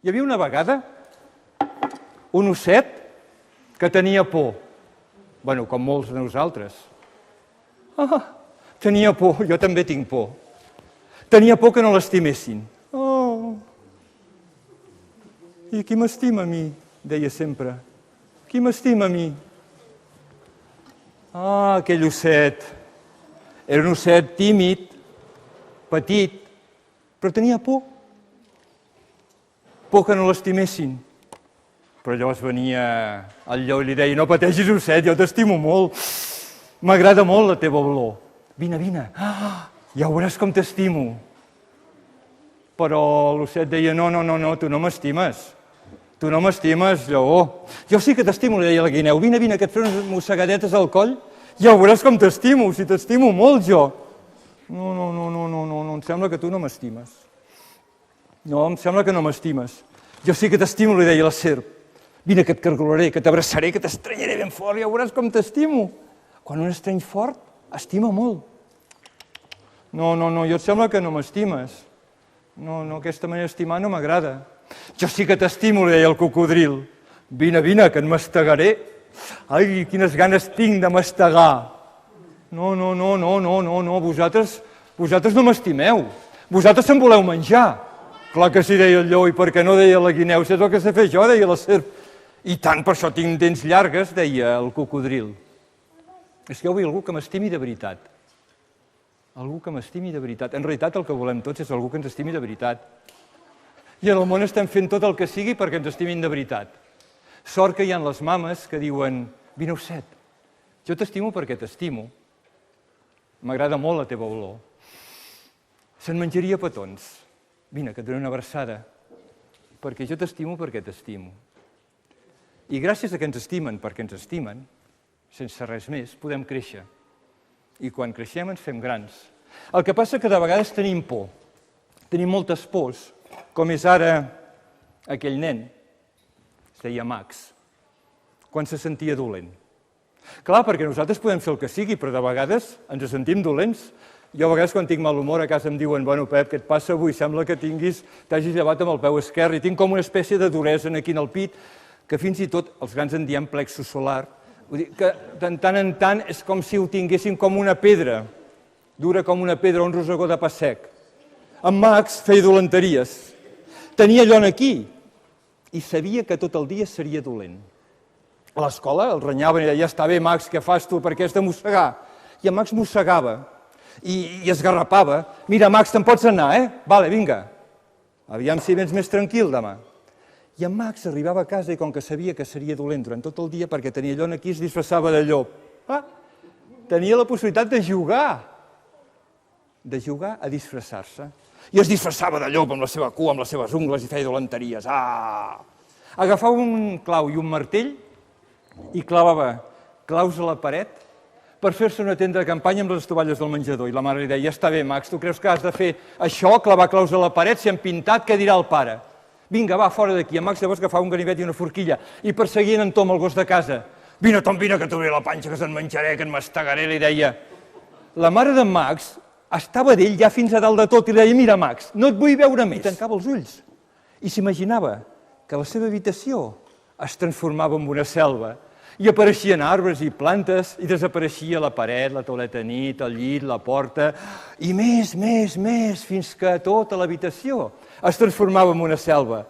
Hi havia una vegada un osset que tenia por. Bueno, com molts de nosaltres. Tenia por, jo també tinc por. Tenia por que no l'estimessin. I qui m'estima a mi? Deia sempre. Qui m'estima a mi? Aquell osset. Era un osset tímid, petit, però tenia por. Por que no l'estimessin. Però llavors venia el lleó i li deia: no pateixis, osset, jo t'estimo molt. M'agrada molt la teva olor. Vine, vine. Ja veuràs com t'estimo. Però l'osset deia: no, tu no m'estimes. Tu no m'estimes, lleó. Jo sí que t'estimo, li deia la guineu. Vine, que et faré unes mossegadetes al coll. Ja veuràs com t'estimo, si t'estimo molt jo. No, em sembla que tu no m'estimes. No, em sembla que no m'estimes. Jo sí que t'estimo, li deia la serp. Vine, que et cargolaré, que t'abraçaré, que t'estrenyaré ben fort, ja veuràs com t'estimo. Quan un estreny fort, estima molt. No, jo et sembla que no m'estimes. No, aquesta manera d'estimar no m'agrada. Jo sí que t'estimo, li deia el cocodril. Vine, que et mastegaré. Ai, quines ganes tinc de mastegar. No, vosaltres no m'estimeu. Vosaltres se'n voleu menjar. Clar que sí, deia el lleó, i per què no, deia la guineu. Saps el que sé fer jo, deia la serp. I tant, per això tinc dents llargues, deia el cocodril. És que jo vull algú que m'estimi de veritat. Algú que m'estimi de veritat. En realitat el que volem tots és algú que ens estimi de veritat. I en el món estem fent tot el que sigui perquè ens estimin de veritat. Sort que hi ha les mames que diuen: vine, osset, jo t'estimo perquè t'estimo. M'agrada molt la teva olor. Se'n menjaria petons. Vine, que et donaré una abraçada. Perquè jo t'estimo perquè t'estimo. I gràcies a que ens estimen perquè ens estimen, sense res més, podem créixer. I quan creixem ens fem grans. El que passa que de vegades tenim por. Tenim moltes pors, com és ara aquell nen, es deia Max, quan se sentia dolent. Clar, perquè nosaltres podem fer el que sigui, però de vegades ens sentim dolents. Jo a vegades quan tinc mal humor a casa em diuen: bueno, Pep, què et passa avui? Sembla que t'hagis llevat amb el peu esquerre i tinc com una espècie de duresa aquí en el pit, que fins i tot els grans en diem plexus solar. Vull dir que de tant en tant és com si ho tinguéssim com una pedra, dura com una pedra o un rosegó de pa sec. En Max feia dolenteries. Tenia allò aquí i sabia que tot el dia seria dolent. A l'escola el renyaven i deia: ja està bé, Max, què fas tu? Per què has de mossegar? I en Max mossegava i esgarrapava. Mira, Max, te'n pots anar, Vale, vinga. Aviam si vens més tranquil demà. I en Max arribava a casa i com que sabia que seria dolent durant tot el dia perquè tenia allò aquí, es disfressava de llop. Tenia la possibilitat de jugar a disfressar-se. I es disfressava de llop amb la seva cua, amb les seves ungles i feia dolenteries. Agafava un clau i un martell i clavava claus a la paret per fer-se una tenda de campanya amb les estovalles del menjador. I la mare li deia: ja està bé, Max, tu creus que has de fer això, clavar claus a la paret, si han pintat, què dirà el pare? Vinga, va, fora d'aquí. En Max llavors agafava un ganivet i una forquilla i perseguien en Tom, el gos de casa. Vine, Tom, vine, que t'obriré la panxa, que se'n menjaré, que et mastegaré, li deia. La mare d'en Max estava d'ell ja fins a dalt de tot i li deia: mira, Max, no et vull veure més. I tancava els ulls. I s'imaginava que la seva habitació es transformava en una selva i apareixien arbres i plantes i desapareixia la paret, la tauleta de nit, el llit, la porta i més, fins que tota l'habitació es transformava en una selva.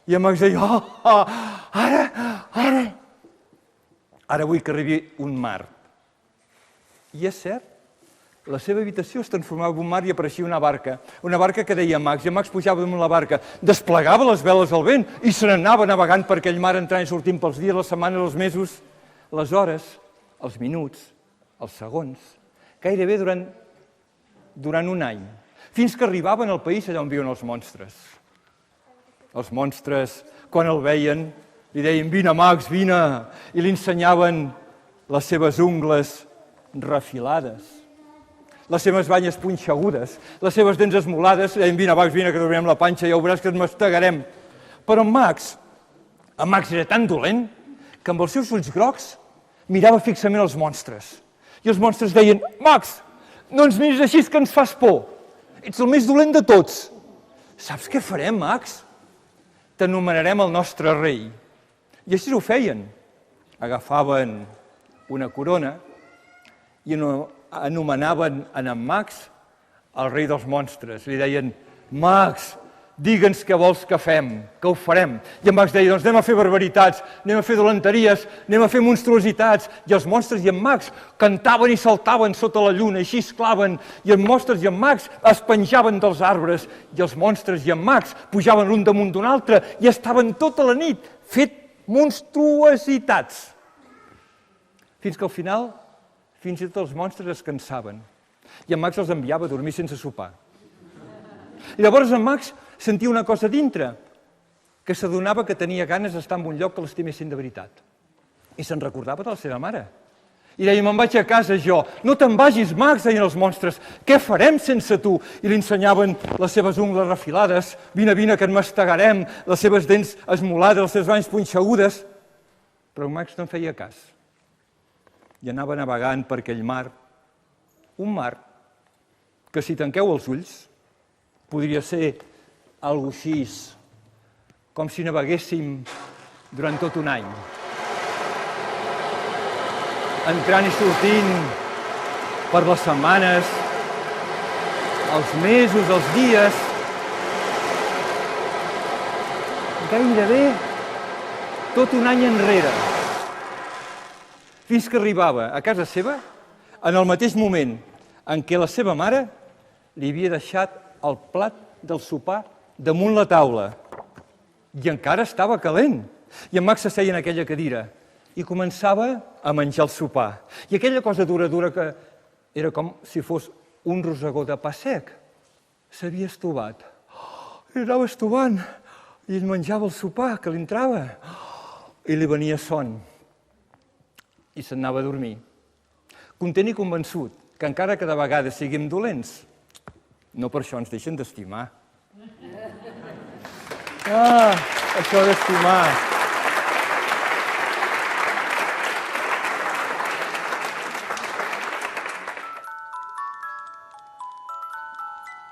I en Max deia: ara vull que arribi un mar. I és cert, la seva habitació es transformava en un mar i apareixia una barca que deia Max, i en Max pujava damunt la barca, desplegava les veles al vent i se n'anava navegant per aquell mar, entrant i sortint pels dies, les setmanes, els mesos, les hores, els minuts, els segons, gairebé durant un any, fins que arribaven al país allà on viuen els monstres. Els monstres, quan el veien, li deien: vine, Max, vine, i li ensenyaven les seves ungles refilades, les seves banyes punxegudes, les seves dents esmolades, li deien: vine, Max, vine, que t'obrirem la panxa, ja veuràs que et mastegarem. Però en Max era tan dolent que amb els seus ulls grocs mirava fixament els monstres. I els monstres deien: Max, no ens miris així, que ens fas por. Ets el més dolent de tots. Saps què farem, Max? t'anomenarem el nostre rei. I així ho feien. Agafaven una corona i anomenaven en Max el rei dels monstres. Li deien, Max, digue'ns què vols que fem, que ho farem. I en Max deia, doncs anem a fer barbaritats, anem a fer dolenteries, anem a fer monstruositats. I els monstres i en Max cantaven i saltaven sota la lluna, i xisclaven. I els monstres i en Max es penjaven dels arbres. I els monstres i en Max pujaven l'un damunt d'un altre i estaven tota la nit fet monstruositats. Fins que al final, fins i tot els monstres es cansaven. I en Max els enviava a dormir sense sopar. I llavors en Max sentia una cosa dintre, que s'adonava que tenia ganes d'estar en un lloc que l'estimessin de veritat. I se'n recordava de la seva mare. I deia, me'n vaig a casa jo. No te'n vagis, Max, deien els monstres. Què farem sense tu? I li ensenyaven les seves ungles refilades. Vine, que et mastegarem. Les seves dents esmolades, les seves mans punxegudes. Però en Max no en feia cas. I anava navegant per aquell mar. Un mar que, si tanqueu els ulls, podria ser algo així, com si naveguéssim durant tot un any. Entrant i sortint per les setmanes, els mesos, els dies, gairebé tot un any enrere, fins que arribava a casa seva en el mateix moment en què la seva mare li havia deixat el plat del sopar damunt la taula. I encara estava calent. I en Max s'asseia en aquella cadira i començava a menjar el sopar. I aquella cosa dura que era com si fos un rosegó de pa sec. S'havia estovat. I anava estovant. I ell menjava el sopar, que li entrava. I li venia son. I se'n anava a dormir. Content i convençut que encara que de vegades siguem dolents, no per això ens deixen d'estimar. Això d'estimar.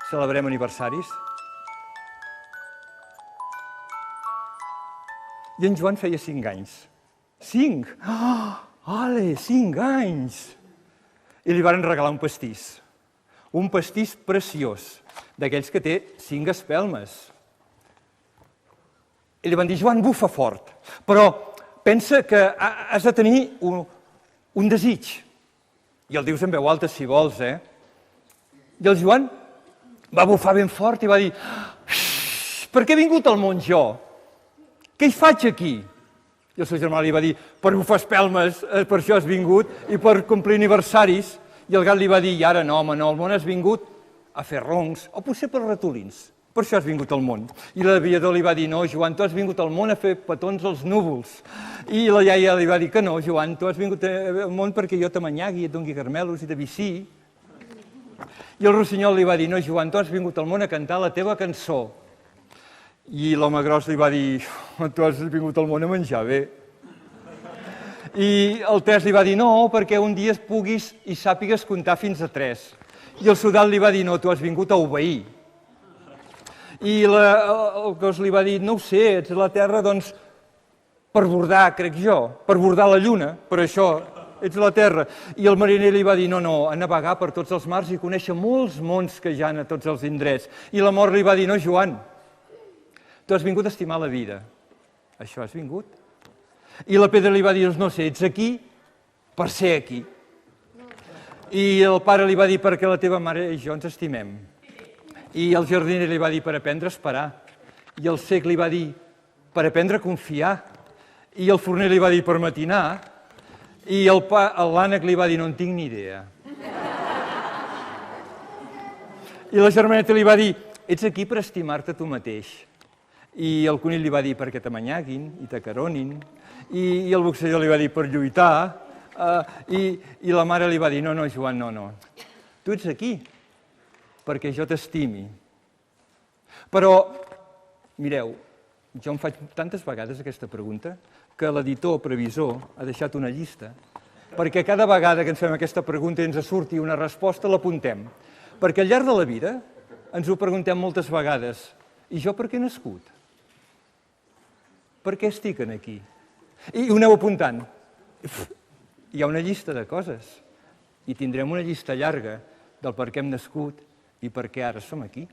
Celebrem aniversaris. I en Joan feia 5 anys. 5! Ale, 5 anys! I li van regalar un pastís. Un pastís preciós, d'aquells que té 5 espelmes. I li van dir, Joan, bufa fort, però pensa que has de tenir un desig. I el dius en veu alta, si vols, I el Joan va bufar ben fort i va dir, per què he vingut al món jo? Què hi faig aquí? I el seu germà li va dir, per bufar espelmes, per això has vingut, i per complir aniversaris. I el gat li va dir, i ara no, home, no, al món has vingut a fer roncs, o potser per ratolins. Per això has vingut al món. I l'aviador li va dir, no, Joan, tu has vingut al món a fer petons als núvols. I la iaia li va dir que no, Joan, tu has vingut al món perquè jo t'amanyagui, et doni carmelos i t'avicí. I el rossinyol li va dir, no, Joan, tu has vingut al món a cantar la teva cançó. I l'home gros li va dir, tu has vingut al món a menjar bé. I el Tes li va dir, no, perquè un dia puguis i sàpigues comptar fins a 3. I el Soldat li va dir, no, tu has vingut a obeir. I el Gos li va dir, no ho sé, ets a la Terra, doncs, per bordar, crec jo, per bordar la Lluna, per això, ets a la Terra. I el mariner li va dir, no, a navegar per tots els mars i conèixer molts mons que hi ha a tots els indrets. I la Mort li va dir, no, Joan, tu has vingut a estimar la vida. Això has vingut? I la Pedra li va dir, no sé, ets aquí per ser aquí. I el pare li va dir, perquè la teva mare i jo ens estimem. I el jardiner li va dir, per aprendre a esperar. I el cec li va dir, per aprendre a confiar. I el forner li va dir, per matinar. I l'ànec li va dir, no en tinc ni idea. I la germaneta li va dir, ets aquí per estimar-te tu mateix. I el conill li va dir, perquè t'amanyaguin i t'acaronin. I el boxejor li va dir, per lluitar. I la mare li va dir, no, Joan, no. Tu ets aquí perquè jo t'estimi. Però, mireu, jo em faig tantes vegades aquesta pregunta que l'editor previsor ha deixat una llista perquè cada vegada que ens fem aquesta pregunta i ens surti una resposta l'apuntem. Perquè al llarg de la vida ens ho preguntem moltes vegades. I jo per què he nascut? per què estic aquí? I ho aneu apuntant. Hi ha una llista de coses i tindrem una llista llarga del per què hem nascut i per què ara som aquí.